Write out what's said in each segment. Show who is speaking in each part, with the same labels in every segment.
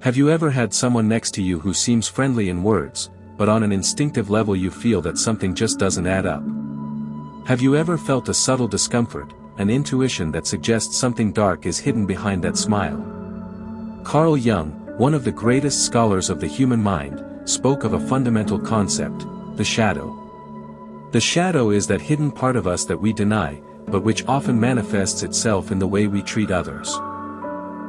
Speaker 1: Have you ever had someone next to you who seems friendly in words, but on an instinctive level you feel that something just doesn't add up? Have you ever felt a subtle discomfort, an intuition that suggests something dark is hidden behind that smile? Carl Jung, one of the greatest scholars of the human mind, spoke of a fundamental concept, the shadow. The shadow is that hidden part of us that we deny, but which often manifests itself in the way we treat others.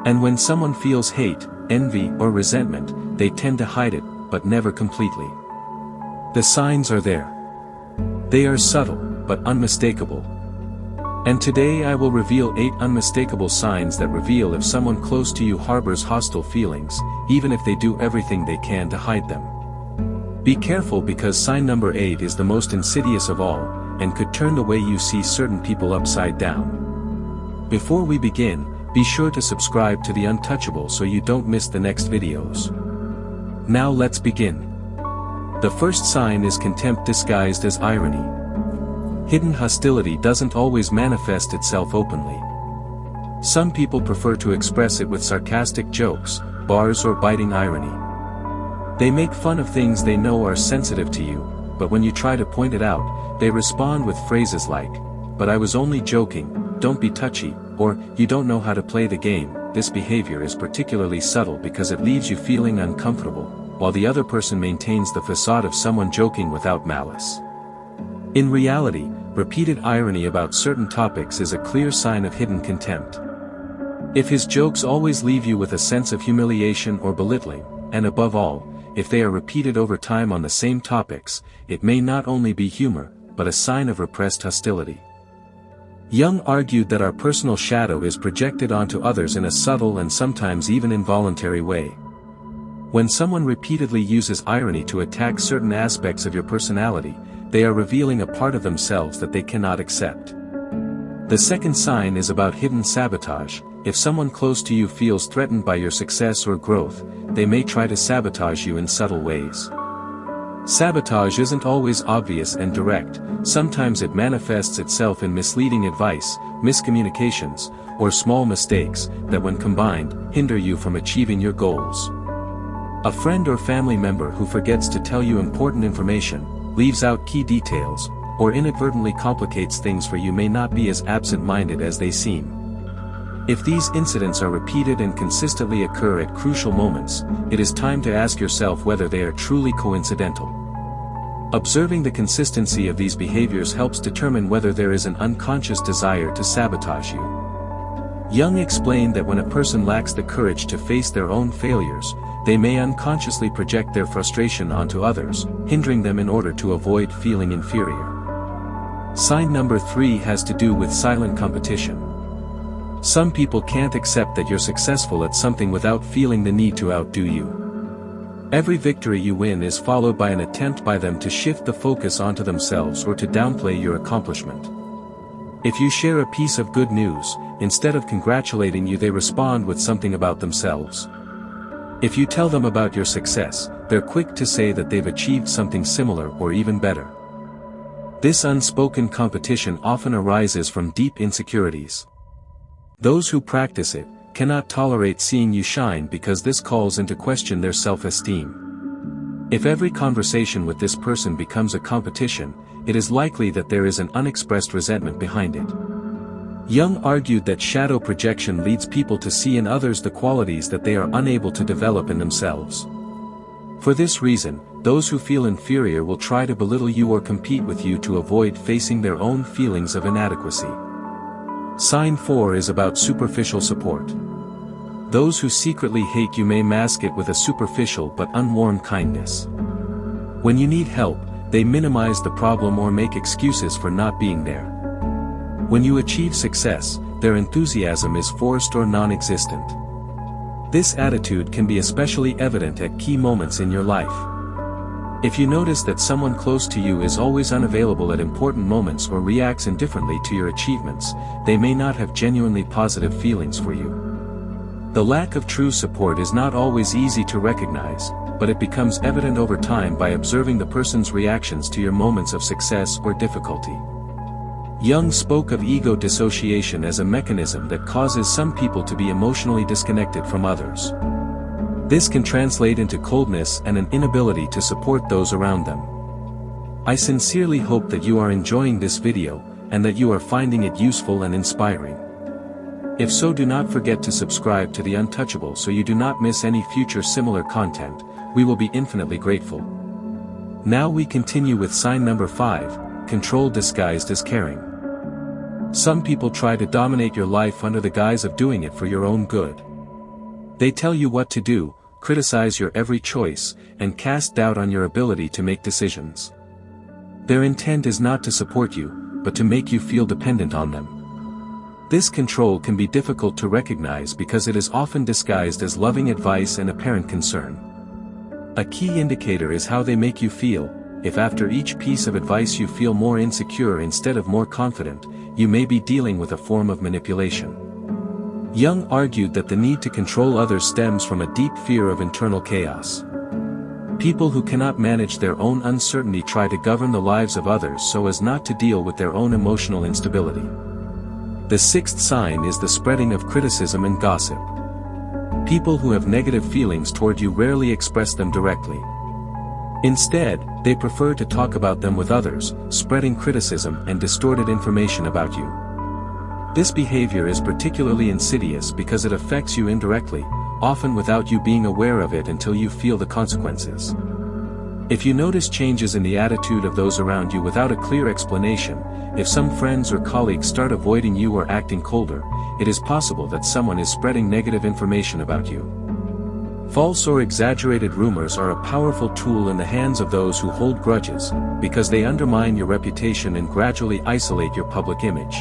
Speaker 1: And when someone feels hate, envy, or resentment, they tend to hide it, but never completely. The signs are there. They are subtle, but unmistakable. And today I will reveal 8 unmistakable signs that reveal if someone close to you harbors hostile feelings, even if they do everything they can to hide them. Be careful because sign number 8 is the most insidious of all, and could turn the way you see certain people upside down. Before we begin, be sure to subscribe to the Untouchable so you don't miss the next videos. Now let's begin. The first sign is contempt disguised as irony. Hidden hostility doesn't always manifest itself openly. Some people prefer to express it with sarcastic jokes, bars, or biting irony. They make fun of things they know are sensitive to you, but when you try to point it out, they respond with phrases like, "But I was only joking, don't be touchy," or, "You don't know how to play the game." This behavior is particularly subtle because it leaves you feeling uncomfortable, while the other person maintains the facade of someone joking without malice. In reality, repeated irony about certain topics is a clear sign of hidden contempt. If his jokes always leave you with a sense of humiliation or belittling, and above all, if they are repeated over time on the same topics, it may not only be humor, but a sign of repressed hostility. Jung argued that our personal shadow is projected onto others in a subtle and sometimes even involuntary way. When someone repeatedly uses irony to attack certain aspects of your personality, they are revealing a part of themselves that they cannot accept. The second sign is about hidden sabotage. If someone close to you feels threatened by your success or growth, they may try to sabotage you in subtle ways. Sabotage isn't always obvious and direct, sometimes it manifests itself in misleading advice, miscommunications, or small mistakes that when combined, hinder you from achieving your goals. A friend or family member who forgets to tell you important information, leaves out key details, or inadvertently complicates things for you may not be as absent-minded as they seem. If these incidents are repeated and consistently occur at crucial moments, it is time to ask yourself whether they are truly coincidental. Observing the consistency of these behaviors helps determine whether there is an unconscious desire to sabotage you. Jung explained that when a person lacks the courage to face their own failures, they may unconsciously project their frustration onto others, hindering them in order to avoid feeling inferior. Sign number 3 has to do with silent competition. Some people can't accept that you're successful at something without feeling the need to outdo you. Every victory you win is followed by an attempt by them to shift the focus onto themselves or to downplay your accomplishment. If you share a piece of good news, instead of congratulating you they respond with something about themselves. If you tell them about your success, they're quick to say that they've achieved something similar or even better. This unspoken competition often arises from deep insecurities. Those who practice it cannot tolerate seeing you shine because this calls into question their self-esteem. If every conversation with this person becomes a competition, it is likely that there is an unexpressed resentment behind it. Jung argued that shadow projection leads people to see in others the qualities that they are unable to develop in themselves. For this reason, those who feel inferior will try to belittle you or compete with you to avoid facing their own feelings of inadequacy. Sign 4 is about superficial support. Those who secretly hate you may mask it with a superficial but unwarm kindness. When you need help, they minimize the problem or make excuses for not being there. When you achieve success, their enthusiasm is forced or non-existent. This attitude can be especially evident at key moments in your life. If you notice that someone close to you is always unavailable at important moments or reacts indifferently to your achievements, they may not have genuinely positive feelings for you. The lack of true support is not always easy to recognize, but it becomes evident over time by observing the person's reactions to your moments of success or difficulty. Jung spoke of ego dissociation as a mechanism that causes some people to be emotionally disconnected from others. This can translate into coldness and an inability to support those around them. I sincerely hope that you are enjoying this video, and that you are finding it useful and inspiring. If so, do not forget to subscribe to the Untouchable so you do not miss any future similar content. We will be infinitely grateful. Now we continue with sign number 5, control disguised as caring. Some people try to dominate your life under the guise of doing it for your own good. They tell you what to do, criticize your every choice, and cast doubt on your ability to make decisions. Their intent is not to support you, but to make you feel dependent on them. This control can be difficult to recognize because it is often disguised as loving advice and apparent concern. A key indicator is how they make you feel. If after each piece of advice you feel more insecure instead of more confident, you may be dealing with a form of manipulation. Jung argued that the need to control others stems from a deep fear of internal chaos. People who cannot manage their own uncertainty try to govern the lives of others so as not to deal with their own emotional instability. The 6th sign is the spreading of criticism and gossip. People who have negative feelings toward you rarely express them directly. Instead, they prefer to talk about them with others, spreading criticism and distorted information about you. This behavior is particularly insidious because it affects you indirectly, often without you being aware of it until you feel the consequences. If you notice changes in the attitude of those around you without a clear explanation, if some friends or colleagues start avoiding you or acting colder, it is possible that someone is spreading negative information about you. False or exaggerated rumors are a powerful tool in the hands of those who hold grudges, because they undermine your reputation and gradually isolate your public image.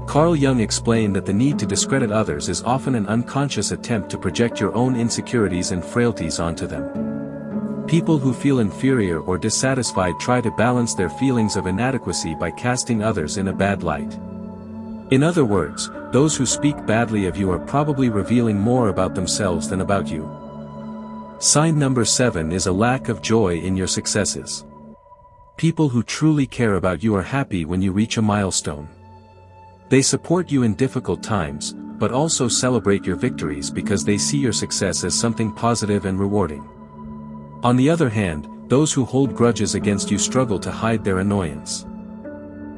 Speaker 1: Carl Jung explained that the need to discredit others is often an unconscious attempt to project your own insecurities and frailties onto them. People who feel inferior or dissatisfied try to balance their feelings of inadequacy by casting others in a bad light. In other words, those who speak badly of you are probably revealing more about themselves than about you. Sign number 7 is a lack of joy in your successes. People who truly care about you are happy when you reach a milestone. They support you in difficult times, but also celebrate your victories because they see your success as something positive and rewarding. On the other hand, those who hold grudges against you struggle to hide their annoyance.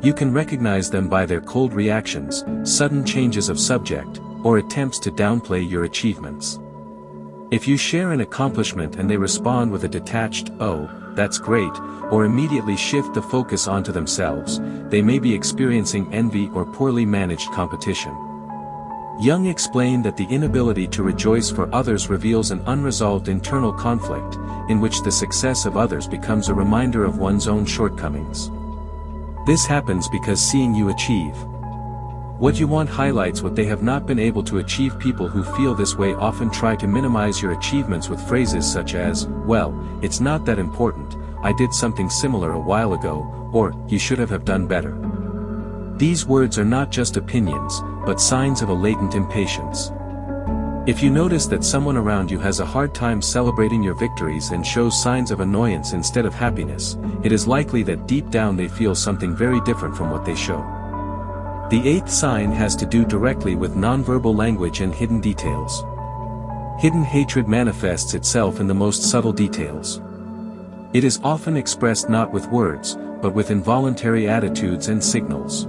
Speaker 1: You can recognize them by their cold reactions, sudden changes of subject, or attempts to downplay your achievements. If you share an accomplishment and they respond with a detached, "Oh, that's great," or immediately shift the focus onto themselves, they may be experiencing envy or poorly managed competition. Jung explained that the inability to rejoice for others reveals an unresolved internal conflict, in which the success of others becomes a reminder of one's own shortcomings. This happens because seeing you achieve what you want highlights what they have not been able to achieve. People who feel this way often try to minimize your achievements with phrases such as, "Well, it's not that important, I did something similar a while ago," or, "You should have done better." These words are not just opinions, but signs of a latent impatience. If you notice that someone around you has a hard time celebrating your victories and shows signs of annoyance instead of happiness, it is likely that deep down they feel something very different from what they show. The 8th sign has to do directly with nonverbal language and hidden details. Hidden hatred manifests itself in the most subtle details. It is often expressed not with words, but with involuntary attitudes and signals.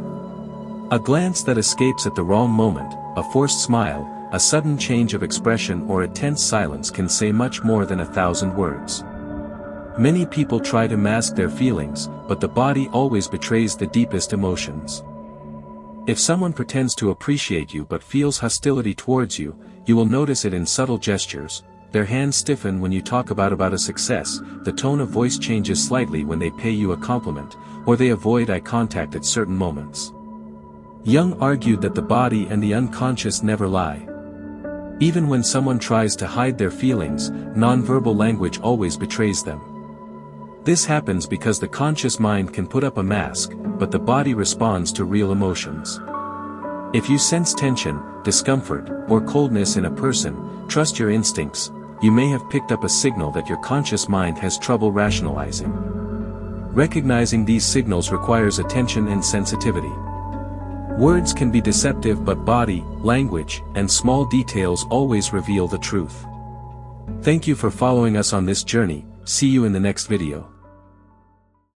Speaker 1: A glance that escapes at the wrong moment, a forced smile, a sudden change of expression or a tense silence can say much more than 1,000 words. Many people try to mask their feelings, but the body always betrays the deepest emotions. If someone pretends to appreciate you but feels hostility towards you, you will notice it in subtle gestures. Their hands stiffen when you talk about a success, the tone of voice changes slightly when they pay you a compliment, or they avoid eye contact at certain moments. Jung argued that the body and the unconscious never lie. Even when someone tries to hide their feelings, nonverbal language always betrays them. This happens because the conscious mind can put up a mask, but the body responds to real emotions. If you sense tension, discomfort, or coldness in a person, trust your instincts. You may have picked up a signal that your conscious mind has trouble rationalizing. Recognizing these signals requires attention and sensitivity. Words can be deceptive, but body, language, and small details always reveal the truth. Thank you for following us on this journey. See you in the next video.